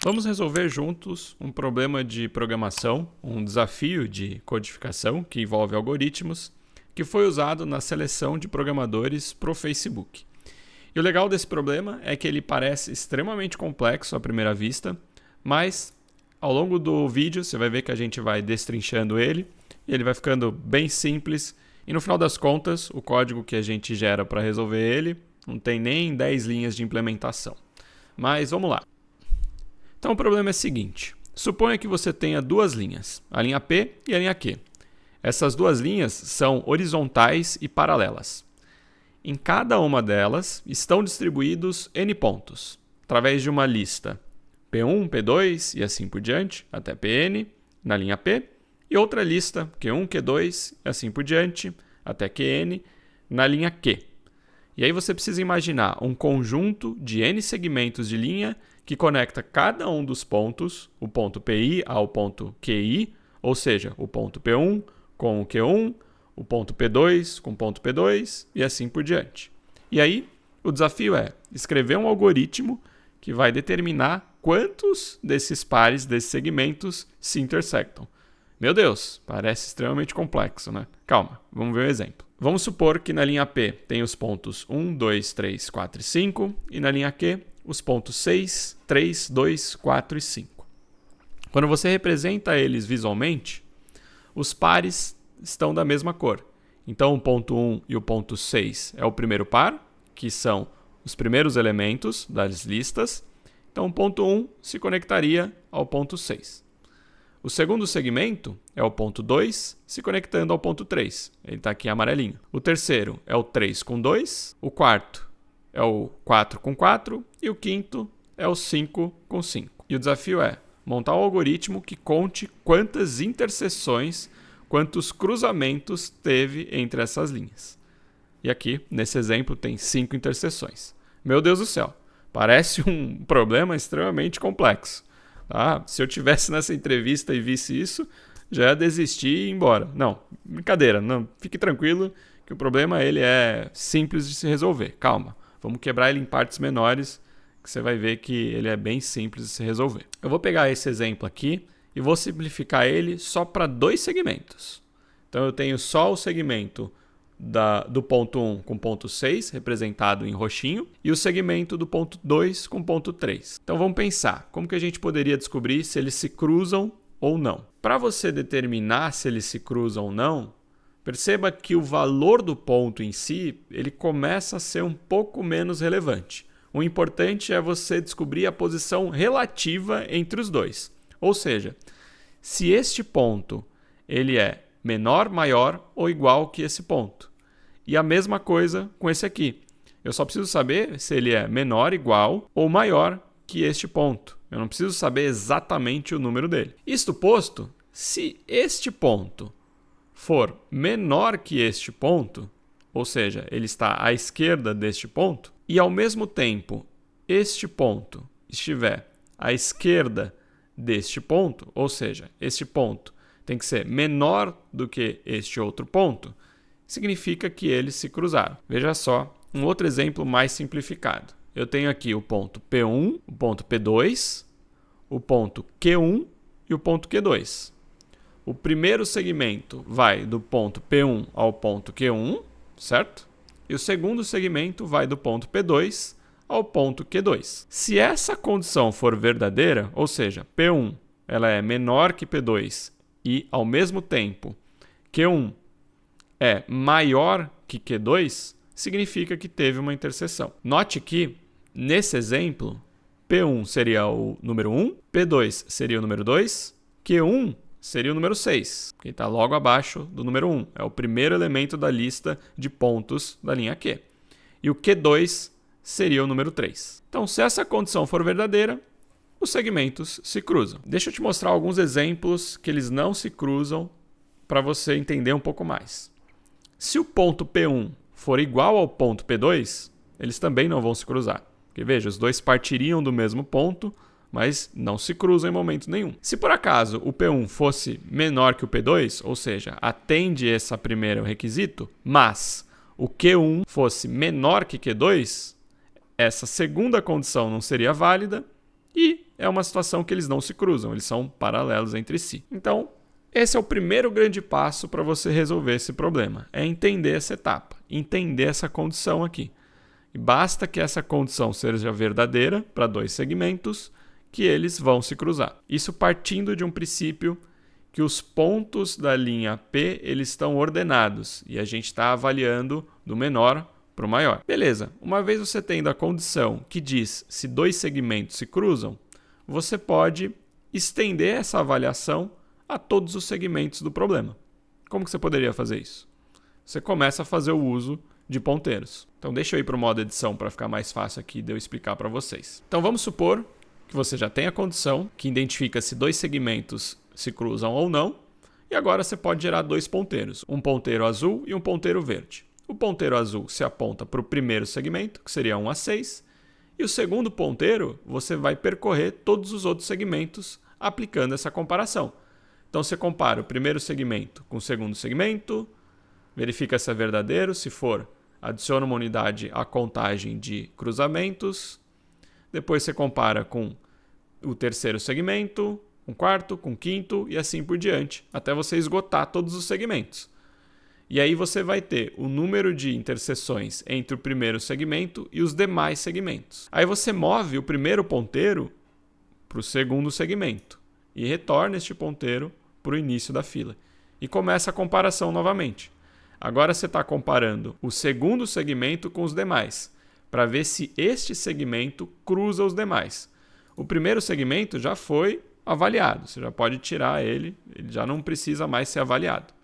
Vamos resolver juntos um problema de programação, um desafio de codificação que envolve algoritmos, que foi usado na seleção de programadores para o Facebook. E o legal desse problema é que ele parece extremamente complexo à primeira vista, mas ao longo do vídeo você vai ver que a gente vai destrinchando ele, e ele vai ficando bem simples, e no final das contas, o código que a gente gera para resolver ele não tem nem 10 linhas de implementação. Mas vamos lá. Então o problema é o seguinte, suponha que você tenha duas linhas, a linha P e a linha Q. Essas duas linhas são horizontais e paralelas. Em cada uma delas estão distribuídos N pontos, através de uma lista P1, P2 e assim por diante, até Pn, na linha P, e outra lista Q1, Q2 e assim por diante, até Qn, na linha Q. E aí você precisa imaginar um conjunto de N segmentos de linha que conecta cada um dos pontos, o ponto Pi ao ponto Qi, ou seja, o ponto P1 com o Q1, o ponto P2 com o ponto P2 e assim por diante. E aí, o desafio é escrever um algoritmo que vai determinar quantos desses pares, desses segmentos, se intersectam. Meu Deus, parece extremamente complexo, né? Calma, vamos ver um exemplo. Vamos supor que na linha P tem os pontos 1, 2, 3, 4 e 5 e na linha Q os pontos 6, 3, 2, 4 e 5. Quando você representa eles visualmente, os pares estão da mesma cor. Então o ponto 1 e o ponto 6 é o primeiro par, que são os primeiros elementos das listas. Então o ponto 1 se conectaria ao ponto 6. O segundo segmento é o ponto 2 se conectando ao ponto 3. Ele está aqui amarelinho. O terceiro é o 3 com 2. O quarto é o 4 com 4. E o quinto é o 5 com 5. E o desafio é montar um algoritmo que conte quantas interseções, quantos cruzamentos teve entre essas linhas. E aqui, nesse exemplo, tem 5 interseções. Meu Deus do céu, parece um problema extremamente complexo. Tá? Se eu tivesse nessa entrevista e visse isso, já ia desistir e ir embora. Não, brincadeira, não, fique tranquilo que o problema ele é simples de se resolver. Calma, vamos quebrar ele em partes menores, que você vai ver que ele é bem simples de se resolver. Eu vou pegar esse exemplo aqui e vou simplificar ele só para 2 segmentos. Então eu tenho só o segmento do ponto 1 com ponto 6, representado em roxinho, e o segmento do ponto 2 com ponto 3. Então vamos pensar, como que a gente poderia descobrir se eles se cruzam ou não? Para você determinar se eles se cruzam ou não, perceba que o valor do ponto em si, ele começa a ser um pouco menos relevante. O importante é você descobrir a posição relativa entre os dois. Ou seja, se este ponto ele é menor, maior ou igual que esse ponto. E a mesma coisa com esse aqui. Eu só preciso saber se ele é menor, igual ou maior que este ponto. Eu não preciso saber exatamente o número dele. Isto posto, se este ponto for menor que este ponto, ou seja, ele está à esquerda deste ponto, e ao mesmo tempo este ponto estiver à esquerda deste ponto, ou seja, este ponto tem que ser menor do que este outro ponto, significa que eles se cruzaram. Veja só, um outro exemplo mais simplificado. Eu tenho aqui o ponto P1, o ponto P2, o ponto Q1 e o ponto Q2. O primeiro segmento vai do ponto P1 ao ponto Q1, certo? E o segundo segmento vai do ponto P2 ao ponto Q2. Se essa condição for verdadeira, ou seja, P1 ela é menor que P2 e, ao mesmo tempo, Q1 é maior que Q2, significa que teve uma interseção. Note que, nesse exemplo, P1 seria o número 1, P2 seria o número 2, Q1 seria o número 6, que está logo abaixo do número 1. É o primeiro elemento da lista de pontos da linha Q. E o Q2 seria o número 3. Então, se essa condição for verdadeira, os segmentos se cruzam. Deixa eu te mostrar alguns exemplos que eles não se cruzam para você entender um pouco mais. Se o ponto P1 for igual ao ponto P2, eles também não vão se cruzar. Porque veja, os dois partiriam do mesmo ponto, mas não se cruzam em momento nenhum. Se por acaso o P1 fosse menor que o P2, ou seja, atende esse primeiro requisito, mas o Q1 fosse menor que Q2, essa segunda condição não seria válida e é uma situação que eles não se cruzam, eles são paralelos entre si. Então, esse é o primeiro grande passo para você resolver esse problema, é entender essa etapa, entender essa condição aqui. E basta que essa condição seja verdadeira para dois segmentos, que eles vão se cruzar. Isso partindo de um princípio que os pontos da linha P eles estão ordenados e a gente está avaliando do menor para o maior. Beleza, uma vez você tendo a condição que diz se dois segmentos se cruzam, você pode estender essa avaliação a todos os segmentos do problema. Como que você poderia fazer isso? Você começa a fazer o uso de ponteiros. Então deixa eu ir para o modo edição para ficar mais fácil aqui de eu explicar para vocês. Então vamos supor que você já tem a condição que identifica se dois segmentos se cruzam ou não, e agora você pode gerar dois ponteiros, um ponteiro azul e um ponteiro verde. O ponteiro azul se aponta para o primeiro segmento, que seria 1 a 6, e o segundo ponteiro você vai percorrer todos os outros segmentos aplicando essa comparação. Então você compara o primeiro segmento com o segundo segmento, verifica se é verdadeiro, se for, adiciona uma unidade à contagem de cruzamentos, depois você compara com o terceiro segmento, com o quarto, com o quinto e assim por diante, até você esgotar todos os segmentos. E aí você vai ter o número de interseções entre o primeiro segmento e os demais segmentos. Aí você move o primeiro ponteiro para o segundo segmento e retorna este ponteiro para o início da fila. E começa a comparação novamente. Agora você está comparando o segundo segmento com os demais, para ver se este segmento cruza os demais. O primeiro segmento já foi avaliado, você já pode tirar ele já não precisa mais ser avaliado.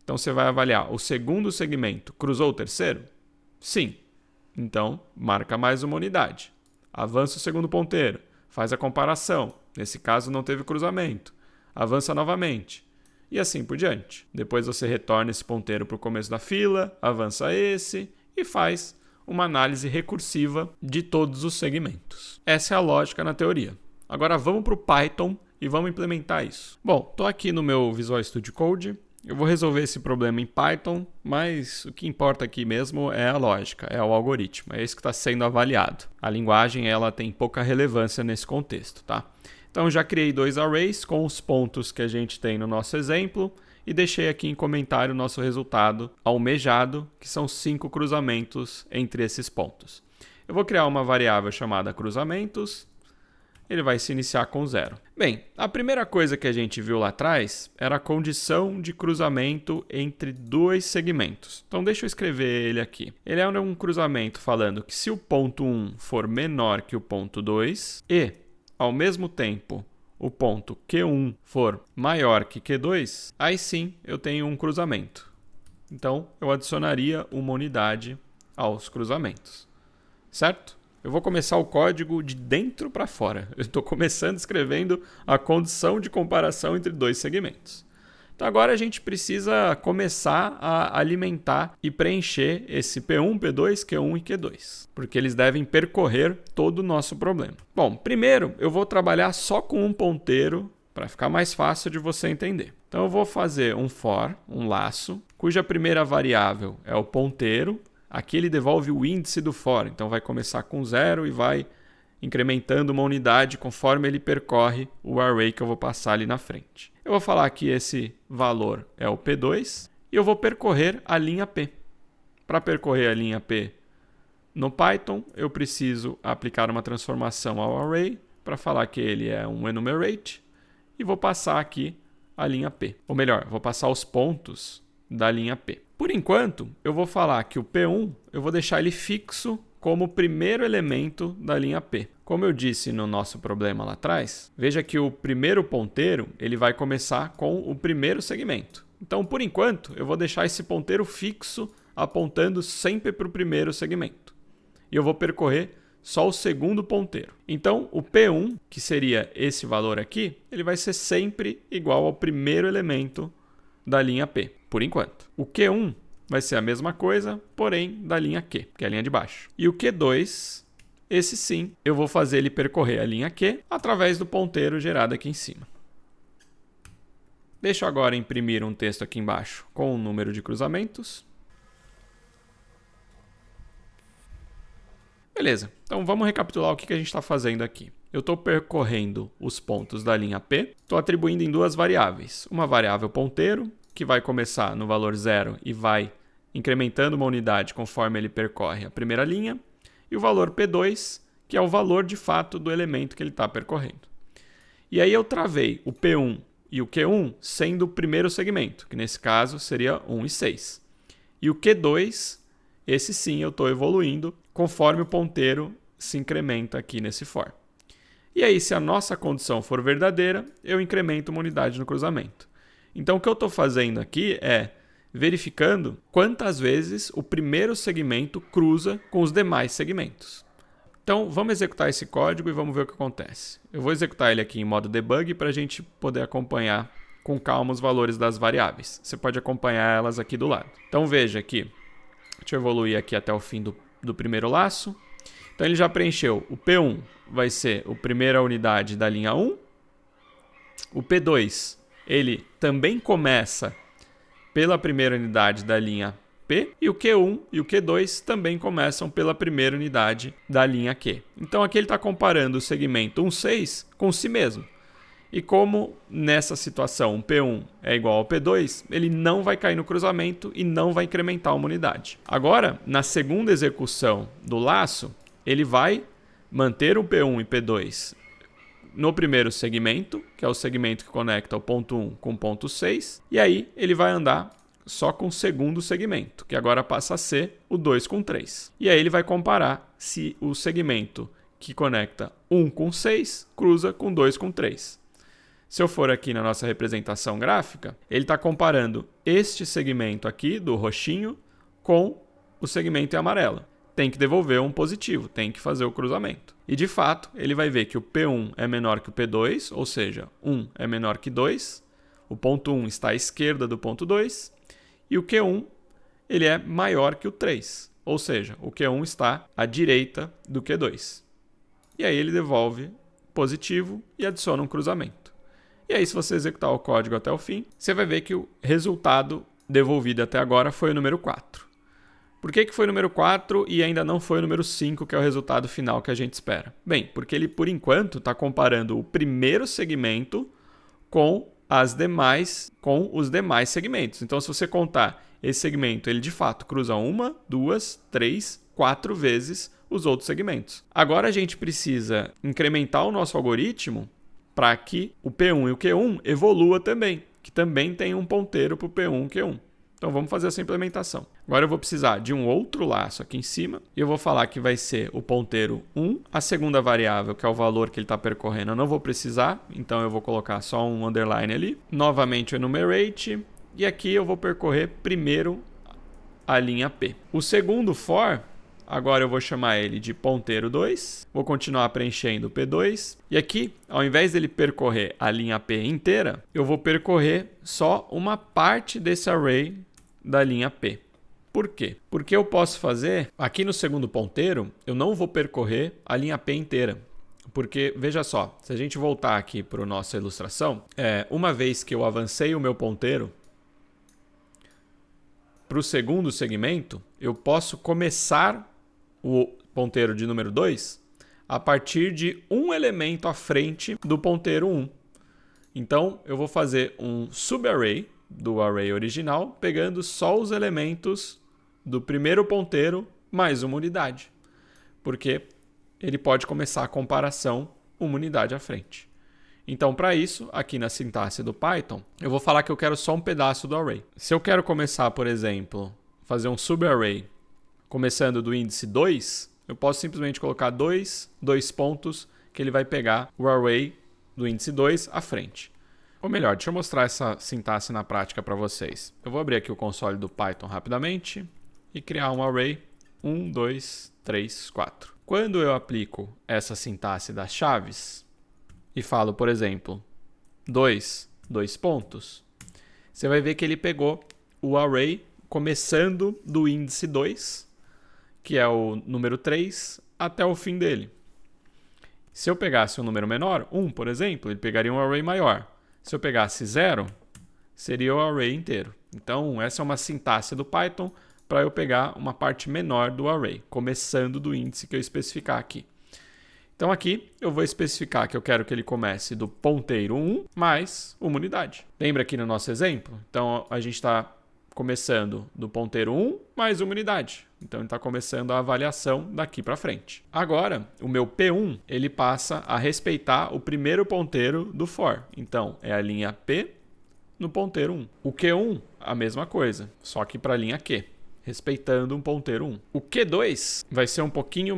Então você vai avaliar o segundo segmento, cruzou o terceiro? Sim. Então marca mais uma unidade. Avança o segundo ponteiro, faz a comparação. Nesse caso não teve cruzamento. Avança novamente. E assim por diante. Depois você retorna esse ponteiro para o começo da fila, avança esse e faz uma análise recursiva de todos os segmentos. Essa é a lógica na teoria. Agora vamos para o Python e vamos implementar isso. Bom, estou aqui no meu Visual Studio Code. Eu vou resolver esse problema em Python, mas o que importa aqui mesmo é a lógica, é o algoritmo, é isso que está sendo avaliado. A linguagem ela tem pouca relevância nesse contexto, tá? Então já criei dois arrays com os pontos que a gente tem no nosso exemplo e deixei aqui em comentário o nosso resultado almejado, que são 5 cruzamentos entre esses pontos. Eu vou criar uma variável chamada cruzamentos. Ele vai se iniciar com 0. Bem, a primeira coisa que a gente viu lá atrás era a condição de cruzamento entre dois segmentos. Então deixa eu escrever ele aqui. Ele é um cruzamento falando que se o ponto 1 for menor que o ponto 2 e, ao mesmo tempo, o ponto Q1 for maior que Q2, aí sim eu tenho um cruzamento. Então eu adicionaria uma unidade aos cruzamentos. Certo? Eu vou começar o código de dentro para fora. Eu estou começando escrevendo a condição de comparação entre dois segmentos. Então agora a gente precisa começar a alimentar e preencher esse P1, P2, Q1 e Q2, porque eles devem percorrer todo o nosso problema. Bom, primeiro eu vou trabalhar só com um ponteiro para ficar mais fácil de você entender. Então eu vou fazer um for, um laço, cuja primeira variável é o ponteiro. Aqui ele devolve o índice do for, então vai começar com 0 e vai incrementando uma unidade conforme ele percorre o array que eu vou passar ali na frente. Eu vou falar que esse valor é o P2 e eu vou percorrer a linha P. Para percorrer a linha P no Python, eu preciso aplicar uma transformação ao array para falar que ele é um enumerate e vou passar aqui a linha P. Ou melhor, vou passar os pontos da linha P. Por enquanto, eu vou falar que o P1 eu vou deixar ele fixo como o primeiro elemento da linha P. Como eu disse no nosso problema lá atrás, veja que o primeiro ponteiro ele vai começar com o primeiro segmento. Então, por enquanto, eu vou deixar esse ponteiro fixo apontando sempre para o primeiro segmento. E eu vou percorrer só o segundo ponteiro. Então, o P1, que seria esse valor aqui, ele vai ser sempre igual ao primeiro elemento da linha P, por enquanto. O Q1 vai ser a mesma coisa, porém da linha Q, que é a linha de baixo. E o Q2, esse sim, eu vou fazer ele percorrer a linha Q através do ponteiro gerado aqui em cima. Deixa eu agora imprimir um texto aqui embaixo com o número de cruzamentos. Beleza, então vamos recapitular o que a gente está fazendo aqui. eu estou percorrendo os pontos da linha P, estou atribuindo em duas variáveis. Uma variável ponteiro, que vai começar no valor 0 e vai incrementando uma unidade conforme ele percorre a primeira linha, e o valor P2, que é o valor de fato do elemento que ele está percorrendo. E aí eu travei o P1 e o Q1 sendo o primeiro segmento, que nesse caso seria 1 e 6. E o Q2, esse sim eu estou evoluindo conforme o ponteiro se incrementa aqui nesse for. E aí, se a nossa condição for verdadeira, eu incremento uma unidade no cruzamento. Então, o que eu estou fazendo aqui é verificando quantas vezes o primeiro segmento cruza com os demais segmentos. Então, vamos executar esse código e vamos ver o que acontece. Eu vou executar ele aqui em modo debug para a gente poder acompanhar com calma os valores das variáveis. Você pode acompanhar elas aqui do lado. Então, veja aqui. Deixa eu evoluir aqui até o fim do primeiro laço. Então, ele já preencheu. O P1 vai ser a primeira unidade da linha 1. O P2, ele também começa pela primeira unidade da linha P. E o Q1 e o Q2 também começam pela primeira unidade da linha Q. Então, aqui ele está comparando o segmento 1, 6 com si mesmo. E como nessa situação o P1 é igual ao P2, ele não vai cair no cruzamento e não vai incrementar uma unidade. Agora, na segunda execução do laço, ele vai manter o P1 e P2 no primeiro segmento, que é o segmento que conecta o ponto 1 com o ponto 6, e aí ele vai andar só com o segundo segmento, que agora passa a ser o 2 com 3. E aí ele vai comparar se o segmento que conecta 1 com 6 cruza com 2 com 3. Se eu for aqui na nossa representação gráfica, ele está comparando este segmento aqui, do roxinho, com o segmento em amarelo. Tem que devolver um positivo, tem que fazer o cruzamento. E, de fato, ele vai ver que o P1 é menor que o P2, ou seja, 1 é menor que 2. O ponto 1 está à esquerda do ponto 2. E o Q1 ele é maior que o 3, ou seja, o Q1 está à direita do Q2. E aí ele devolve positivo e adiciona um cruzamento. E aí, se você executar o código até o fim, você vai ver que o resultado devolvido até agora foi o número 4. Por que foi o número 4 e ainda não foi o número 5, que é o resultado final que a gente espera? Bem, porque ele, por enquanto, está comparando o primeiro segmento com os demais segmentos. Então, se você contar esse segmento, ele de fato cruza 1, 2, 3, 4 vezes os outros segmentos. Agora a gente precisa incrementar o nosso algoritmo para que o P1 e o Q1 evolua também, que também tem um ponteiro para o P1 e Q1. Então vamos fazer essa implementação. Agora eu vou precisar de um outro laço aqui em cima e eu vou falar que vai ser o ponteiro 1. A segunda variável, que é o valor que ele está percorrendo, eu não vou precisar, então eu vou colocar só um underline ali. Novamente o enumerate e aqui eu vou percorrer primeiro a linha P. O segundo for, agora eu vou chamar ele de ponteiro 2, vou continuar preenchendo o P2, e aqui, ao invés dele percorrer a linha P inteira, eu vou percorrer só uma parte desse array da linha P. Por quê? Porque eu posso fazer, aqui no segundo ponteiro, eu não vou percorrer a linha P inteira. Porque, veja só, se a gente voltar aqui para a nossa ilustração, uma vez que eu avancei o meu ponteiro para o segundo segmento, eu posso começar o ponteiro de número 2 a partir de um elemento à frente do ponteiro 1. Então, eu vou fazer um subarray do array original, pegando só os elementos do primeiro ponteiro mais uma unidade. Porque ele pode começar a comparação uma unidade à frente. Então, para isso, aqui na sintaxe do Python, eu vou falar que eu quero só um pedaço do array. Se eu quero começar, por exemplo, fazer um subarray começando do índice 2, eu posso simplesmente colocar dois pontos que ele vai pegar o array do índice 2 à frente. Ou melhor, deixa eu mostrar essa sintaxe na prática para vocês. Eu vou abrir aqui o console do Python rapidamente e criar um array 1, 2, 3, 4. Quando eu aplico essa sintaxe das chaves e falo, por exemplo, dois pontos, você vai ver que ele pegou o array começando do índice 2, que é o número 3, até o fim dele. Se eu pegasse um número menor, 1, por exemplo, ele pegaria um array maior. Se eu pegasse 0, seria o array inteiro. Então, essa é uma sintaxe do Python para eu pegar uma parte menor do array, começando do índice que eu especificar aqui. Então aqui eu vou especificar que eu quero que ele comece do ponteiro 1 mais uma unidade. Lembra aqui no nosso exemplo? Então a gente está começando do ponteiro 1 mais uma unidade. Então ele está começando a avaliação daqui para frente. Agora, o meu P1 ele passa a respeitar o primeiro ponteiro do for. Então é a linha P no ponteiro 1. O Q1, a mesma coisa, só que para a linha Q, respeitando um ponteiro 1. O Q2 vai ser um pouquinho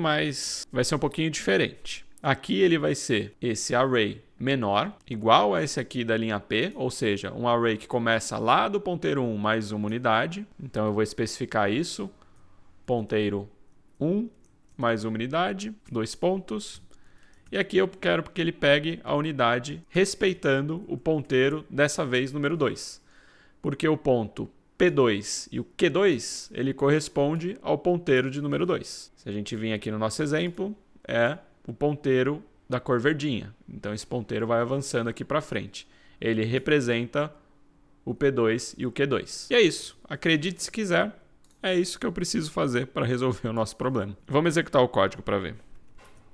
diferente. Aqui ele vai ser esse array menor, igual a esse aqui da linha P, ou seja, um array que começa lá do ponteiro 1 mais uma unidade. Então eu vou especificar isso, ponteiro 1 mais uma unidade, 2 pontos. E aqui eu quero que ele pegue a unidade respeitando o ponteiro, dessa vez número 2. Porque o ponto P2 e o Q2, ele corresponde ao ponteiro de número 2. Se a gente vir aqui no nosso exemplo, é o ponteiro da cor verdinha. Então esse ponteiro vai avançando aqui para frente. Ele representa o P2 e o Q2. E é isso. Acredite se quiser, é isso que eu preciso fazer para resolver o nosso problema. Vamos executar o código para ver.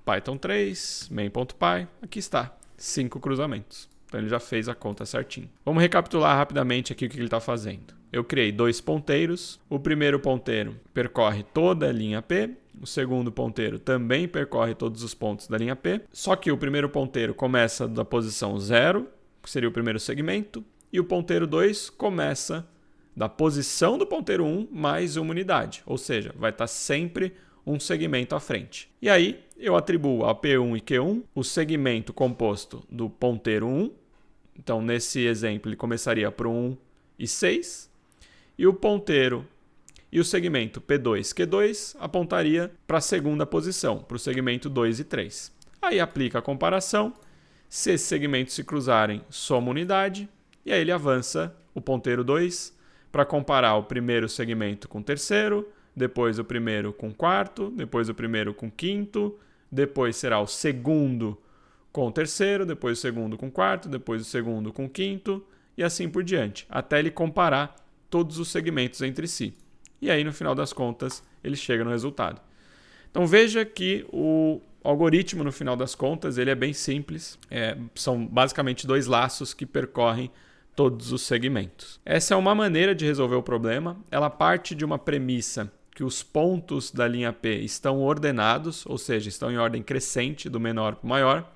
Python 3, main.py, aqui está, 5 cruzamentos. Então ele já fez a conta certinho. Vamos recapitular rapidamente aqui o que ele está fazendo. Eu criei 2 ponteiros. O primeiro ponteiro percorre toda a linha P. O segundo ponteiro também percorre todos os pontos da linha P. Só que o primeiro ponteiro começa da posição 0, que seria o primeiro segmento. E o ponteiro 2 começa da posição do ponteiro 1 mais uma unidade. Ou seja, vai estar sempre um segmento à frente. E aí eu atribuo a P1 e Q1 o segmento composto do ponteiro 1. Então, nesse exemplo, ele começaria para o 1 e 6. E o ponteiro e o segmento P2 e Q2 apontaria para a segunda posição, para o segmento 2 e 3. Aí aplica a comparação. Se esses segmentos se cruzarem, soma unidade. E aí ele avança o ponteiro 2 para comparar o primeiro segmento com o terceiro, depois o primeiro com o quarto, depois o primeiro com o quinto, depois será o segundo com o terceiro, depois o segundo com o quarto, depois o segundo com o quinto, e assim por diante, até ele comparar todos os segmentos entre si. E aí, no final das contas, ele chega no resultado. Então veja que o algoritmo, no final das contas, ele é bem simples. São basicamente 2 laços que percorrem todos os segmentos. Essa é uma maneira de resolver o problema. Ela parte de uma premissa que os pontos da linha P estão ordenados, ou seja, estão em ordem crescente, do menor para o maior.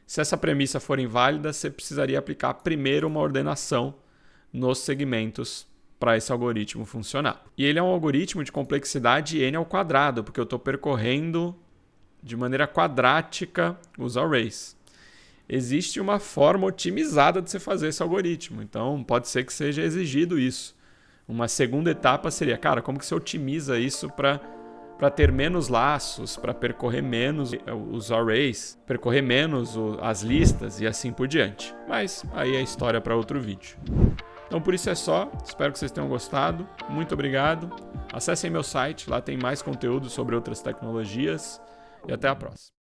Se essa premissa for inválida, você precisaria aplicar primeiro uma ordenação nos segmentos para esse algoritmo funcionar. E ele é um algoritmo de complexidade n ao quadrado, porque eu estou percorrendo de maneira quadrática os arrays. Existe uma forma otimizada de você fazer esse algoritmo, então pode ser que seja exigido isso. Uma segunda etapa seria, cara, como que você otimiza isso para ter menos laços, para percorrer menos os arrays, percorrer menos as listas e assim por diante. Mas aí é história para outro vídeo. Então por isso é só, espero que vocês tenham gostado, muito obrigado. Acessem meu site, lá tem mais conteúdo sobre outras tecnologias e até a próxima.